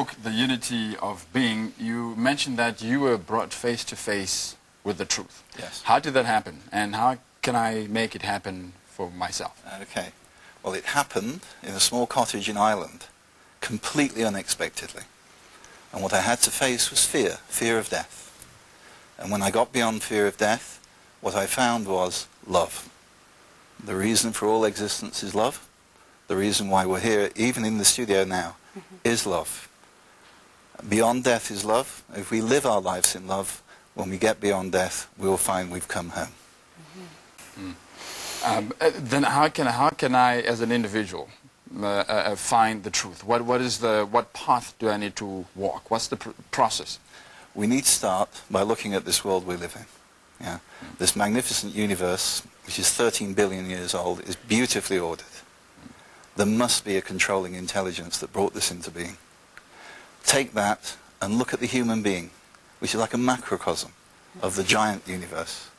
The unity of being, you mentioned that you were brought face to face with the truth. Yes. How did that happen, and how can I make it happen for myself? Okay. Well, it happened in a small cottage in Ireland, completely unexpectedly. And what I had to face was fear of death. And when I got beyond fear of death, what I found was love. The reason for all existence is love. The reason why we're here, even in the studio now, is love. Beyond death is love. If we live our lives in love, when we get beyond death, we will find we've come home. Then how can I, as an individual, find the truth? What path do I need to walk? What's the process? We need to start by looking at this world we live in. Yeah? This magnificent universe, which is 13 billion years old, is beautifully ordered. There must be a controlling intelligence that brought this into being. Take that and look at the human being, which is like a macrocosm of the giant universe.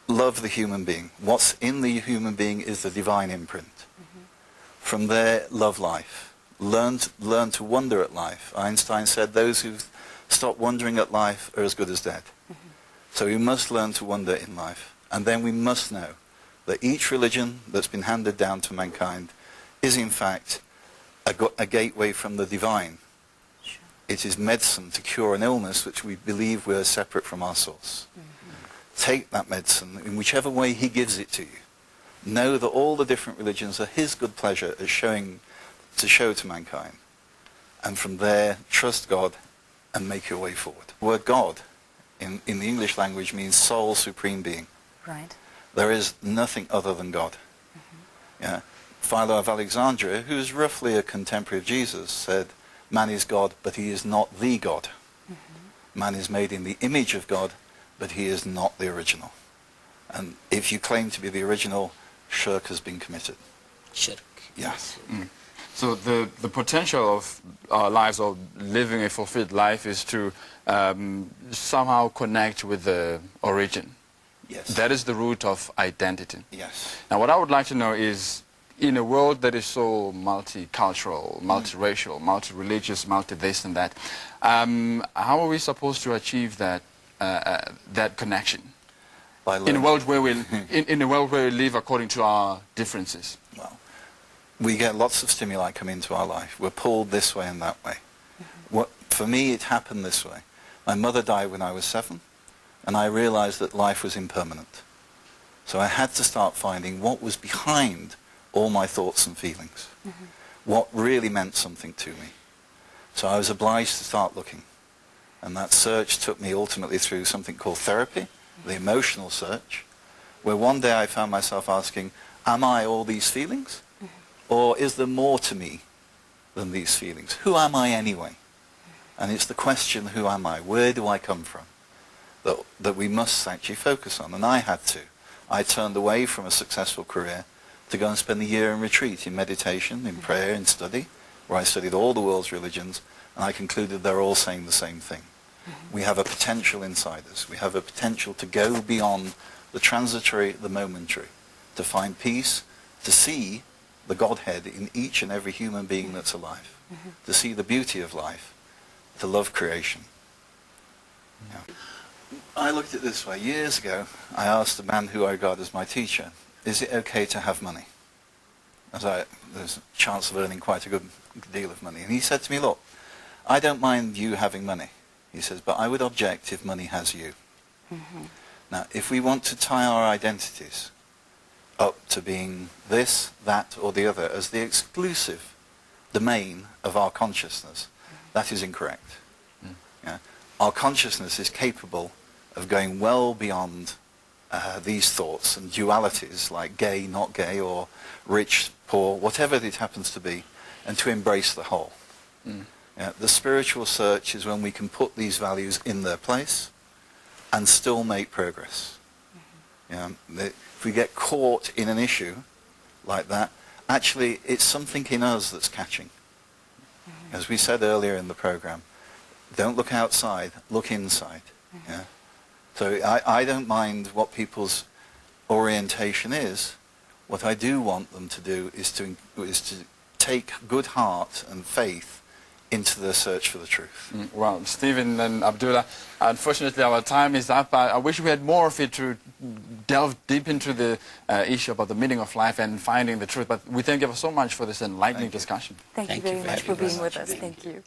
Love the human being. What's in the human being is the divine imprint. From there, love life. Learn to wonder at life. Einstein said those who stop wondering at life are as good as dead. So we must learn to wonder in life. And then we must know that each religion that's been handed down to mankind is in fact a gateway from the divine. It is medicine to cure an illness which we believe we're separate from our source. Take that medicine in whichever way he gives it to you. Know that all the different religions are his good pleasure at show to mankind. And from there, trust God and make your way forward. The word God in the English language means soul, supreme being. Right. There is nothing other than God. Yeah. Philo of Alexandria, who is roughly a contemporary of Jesus, said, man is God, but he is not the God. Man is made in the image of God, but he is not the original. And if you claim to be the original, shirk has been committed. Shirk. Yes. So the potential of our lives, of living a fulfilled life, is to somehow connect with the origin. Yes. That is the root of identity. Yes. Now, what I would like to know is, in a world that is so multicultural, multiracial, multi-religious, multi-this and that, how are we supposed to achieve that that connection in a world where in a world where we live according to our differences? Well, we get lots of stimuli come into our life. We're pulled this way and that way. For me, it happened this way. My mother died when I was 7, and I realized that life was impermanent. So I had to start finding what was behind all my thoughts and feelings. What really meant something to me. So I was obliged to start looking. And that search took me ultimately through something called therapy, the emotional search, where one day I found myself asking, am I all these feelings? Or is there more to me than these feelings? Who am I anyway? And it's the question, who am I? Where do I come from? That we must actually focus on. And I had to. I turned away from a successful career to go and spend a year in retreat, in meditation, in prayer, in study, where I studied all the world's religions, and I concluded they're all saying the same thing. We have a potential inside us. We have a potential to go beyond the transitory, the momentary, to find peace, to see the Godhead in each and every human being that's alive, to see the beauty of life, to love creation. Yeah. I looked at it this way. Years ago, I asked a man who I regard as my teacher, is it okay to have money? There's a chance of earning quite a good deal of money. And he said to me, look, I don't mind you having money. He says, but I would object if money has you. Now, if we want to tie our identities up to being this, that, or the other as the exclusive domain of our consciousness, that is incorrect. Yeah? Our consciousness is capable of going well beyond these thoughts and dualities like gay, not gay, or rich, poor, whatever it happens to be, and to embrace the whole. Yeah, the spiritual search is when we can put these values in their place and still make progress. Yeah, if we get caught in an issue like that, actually it's something in us that's catching. As we said earlier in the program, don't look outside, look inside. Yeah? So I don't mind what people's orientation is. What I do want them to do is to take good heart and faith into the search for the truth. Well, Stephen and Abdullah, unfortunately our time is up. I wish we had more of it to delve deep into the issue about the meaning of life and finding the truth. But we thank you so much for this enlightening discussion. Thank you very much for being with us. Thank you.